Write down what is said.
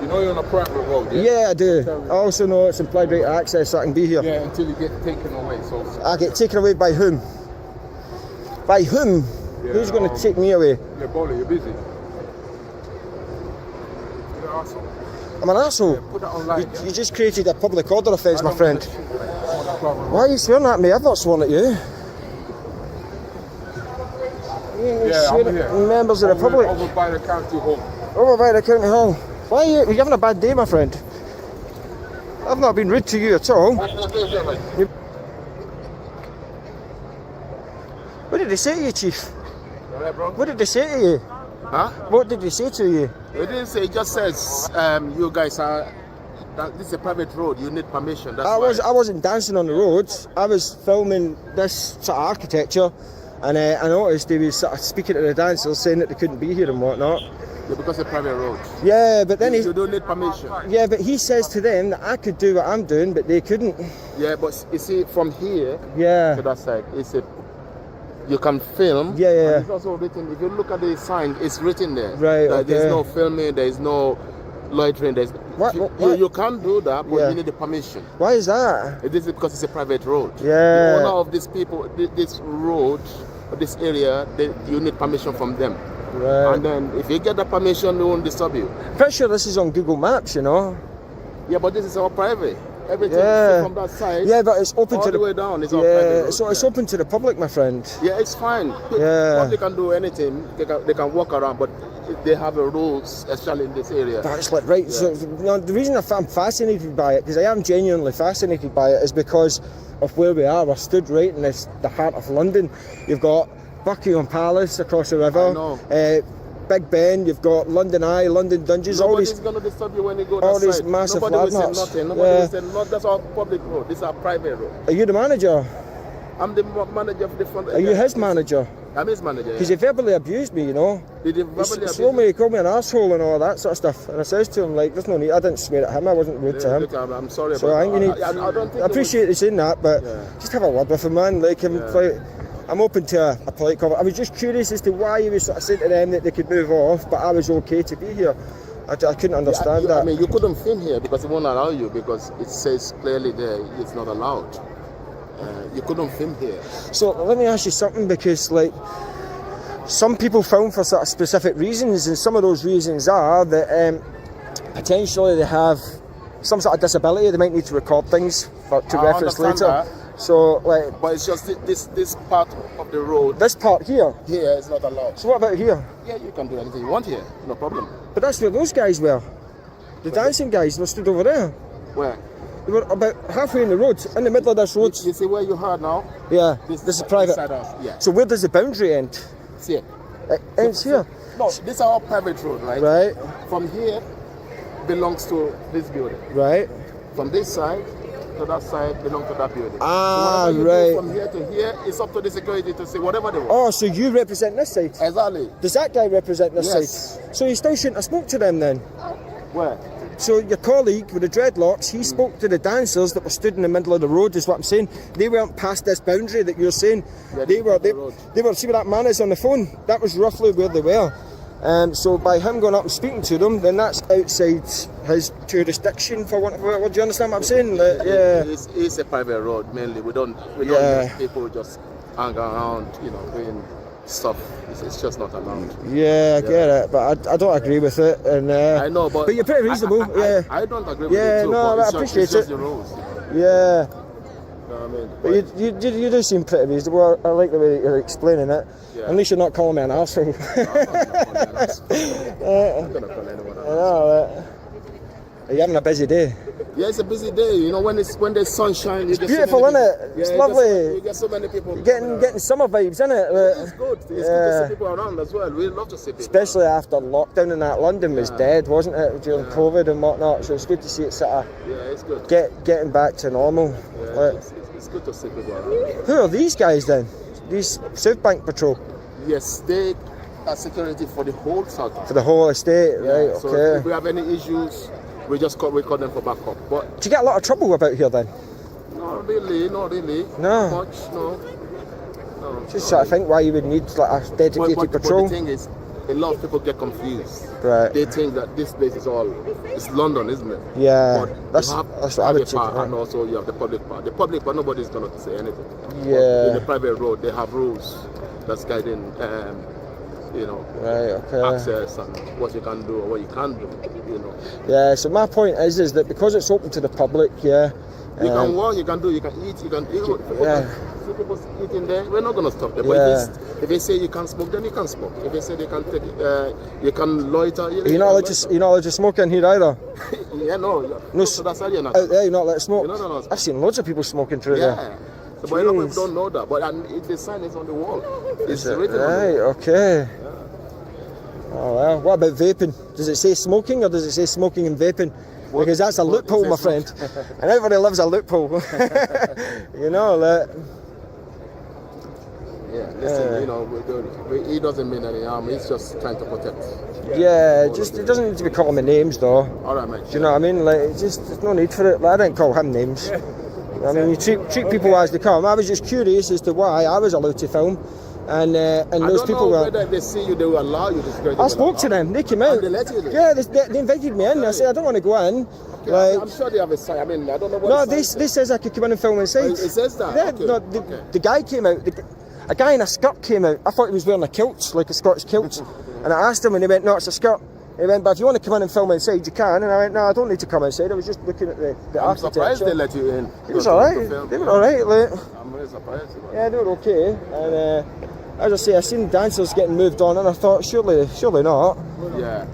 You know you're on a private road, yeah? Yeah, I do. I also know it's implied right to access, so I can be here. Yeah, until you get taken away. So I get taken away by whom? By whom? Yeah, Who's going to take me away? Yeah, Bowler, you're busy. You're an arsehole. I'm an arsehole. Yeah, put that online, You just created a public order offence, my friend. Why Why are you swearing at me? I've not sworn at you. Yeah, I'm here. Members of the public. Over by the county hall. Over by the county hall. Why are you having a bad day, my friend? I've not been rude to you at all. What did they say to you, Chief? Alright, bro? What did they say to you? Huh? What did they say to you? It didn't say, it just says you guys are, this is a private road, you need permission. That's I wasn't dancing on the roads. I was filming this sort of architecture, and I noticed they was sort of speaking to the dancers, saying that they couldn't be here and whatnot. Yeah, because it's a private road. Yeah, but then you don't need permission. Yeah, but he says to them that I could do what I'm doing, but they couldn't. Yeah, but you see, from here Yeah. to that side, you can film. Yeah, yeah. And it's also written. If you look at the sign, it's written there. Right. That Okay. There's no filming. There's no loitering. What? You can do that, but Yeah. you need the permission. Why is that? It is because it's a private road. Yeah. The owner of these people, this road, this area, you need permission from them. Right. And then if you get the permission, they won't disturb you. Pretty sure this is on Google Maps, you know. Yeah, but this is all private. Everything Yeah. from that side. Yeah, but it's open all to the way down. It's all yeah, private road. so it's open to the public, my friend. Yeah, it's fine. Yeah. Public can do anything. They can walk around, but they have a rules, especially in this area. That's like right. So you know, the reason I'm fascinated by it, because I am genuinely fascinated by it, is because of where we are. We're stood right in the heart of London. You've got Buckingham Palace across the river. I know. Big Ben. You've got London Eye, London Dungeons. Nobody's going to disturb you when you go all that these side. massive Nobody will say landmarks. nothing. Nobody will say no. That's our public road. This is our private road. Are you the manager? I'm the manager of the front. Are you his manager? I'm his manager. Because he verbally abused me, you know. Did he verbally abuse He called me an arsehole and all that sort of stuff. And I says to him, like, there's no need. I didn't swear at him. I wasn't rude to him. Look, I'm sorry So about that. I don't think I appreciate you saying that, but Yeah. just have a word with him, man. Like, I'm open to a polite comment. I was just curious as to why he was sort of saying to them that they could move off, but I was okay to be here. I couldn't understand that. I mean, you couldn't film here because it won't allow you, because it says clearly there it's not allowed. You couldn't film here. So let me ask you something, because like some people film for sort of specific reasons, and some of those reasons are that potentially they have some sort of disability. They might need to record things to reference later. That. So like, But it's just this part of the road. this part here. Here is not allowed. So what about here? Yeah, you can do anything you want here. No problem. But that's where those guys were. The dancing guys were stood over there. Where? They were about halfway in the road, in the middle of this road. You see where you are now? Yeah, this is private. Side house. Yeah. So where does the boundary end? It's here. It ends here. No, this is our private road, right? Right, From here belongs to this building. right. From this side to that side belongs to that building. Ah, so whatever you right. do from here to here, it's up to the security to say whatever they want. Oh, so you represent this side? Exactly. Does that guy represent this Yes. side? So you still shouldn't have spoke to them then? Where? So your colleague with the dreadlocks, he spoke to the dancers that were stood in the middle of the road, is what I'm saying. They weren't past this boundary that you're saying. Yeah, They were, the road. see where that man is on the phone? That was roughly where they were. So by him going up and speaking to them, then that's outside his jurisdiction, for want of a word. Do you understand what I'm saying? Yeah. It's a private road mainly. We don't Yeah. let people just hang around, doing stuff. It's just not allowed. Yeah, I get it, but I don't agree with it. And I know, but you're pretty reasonable. I don't agree with Yeah, it too. no, but I it's appreciate it's just it. the rules. Yeah. You know what I mean? But you do seem pretty reasonable. I like the way that you're explaining it. Yeah. At least you're not calling me an arsehole. I'm gonna call anyone else. I know, Are you having a busy day? Yeah, it's a busy day. When there's sunshine, It's beautiful, isn't it? It's lovely. You get so many people. Getting summer vibes, isn't it? It's good. It's good to see people around as well. We love to see people. Especially after lockdown and that. London was dead, wasn't it, during COVID and whatnot? So it's good to see it sort of Yeah, it's good. getting back to normal. Yeah, it's good to see people around. Who are these guys then? These South Bank Patrol? Yes, they are security for the whole South. For the whole estate, right? So Okay. if we have any issues, we call them for backup. But Do you get a lot of trouble about here then? not really. No. Not much, no. Just trying to think why you would need like a dedicated But patrol. the thing is, a lot of people get confused. Right. They think that this place is it's London, isn't it? Yeah, But that's you have what I would private take part it, and also you have the public part. The public part, nobody's going to say anything. Yeah. But in the private road, they have rules that's guiding, Right, okay. access and what you can do or what you can't do, Yeah, so my point is that because it's open to the public, yeah. You can walk, you can do, you can eat, you can eat. Yeah. See people eating there, we're not going to stop them. Yeah. But if they say you can't smoke, then you can smoke. If they say they can take, you can loiter. You're not allowed to smoke in here either. Yeah, no. So that's how you're not. Out there, you're not allowed to smoke. You're not allowed to I've seen loads of people smoking through there. Yeah. So, but a lot of people don't know that. But the sign is on the wall. It's written on the Right, wall. okay. Yeah. Oh well. What about vaping? Does it say smoking or does it say smoking and vaping? Because that's a loophole, my friend. And everybody loves a loophole. That. Yeah, listen, he doesn't mean any harm. He's just trying to protect. Yeah, it doesn't need to be calling me names though. All right, mate. Do you know what I mean? Like, there's no need for it. Like, I didn't call him names. I mean, you treat people as they come. I was just curious as to why I was allowed to film, and those people were. Whether they see you, they will allow you to. I spoke to them. They came out. And they let you in? Yeah, they invited me in. I said I don't want to go in. Okay, Like, I'm sure they have a sign. I mean, I don't know what. no, the sign this says I could come in and film inside. It says that. Yeah, Okay. no, Okay. the guy came out. A guy in a skirt came out. I thought he was wearing a kilt, like a Scottish kilt. And I asked him, and he went, "No, it's a skirt." He went, "But if you want to come in and film inside, you can." And I went, "No, I don't need to come inside. I was just looking at the I'm architecture." surprised they let you in. It was alright. They were alright. Like, I'm really surprised. yeah, they were okay. And as I say, I seen dancers getting moved on, and I thought, surely not. Yeah.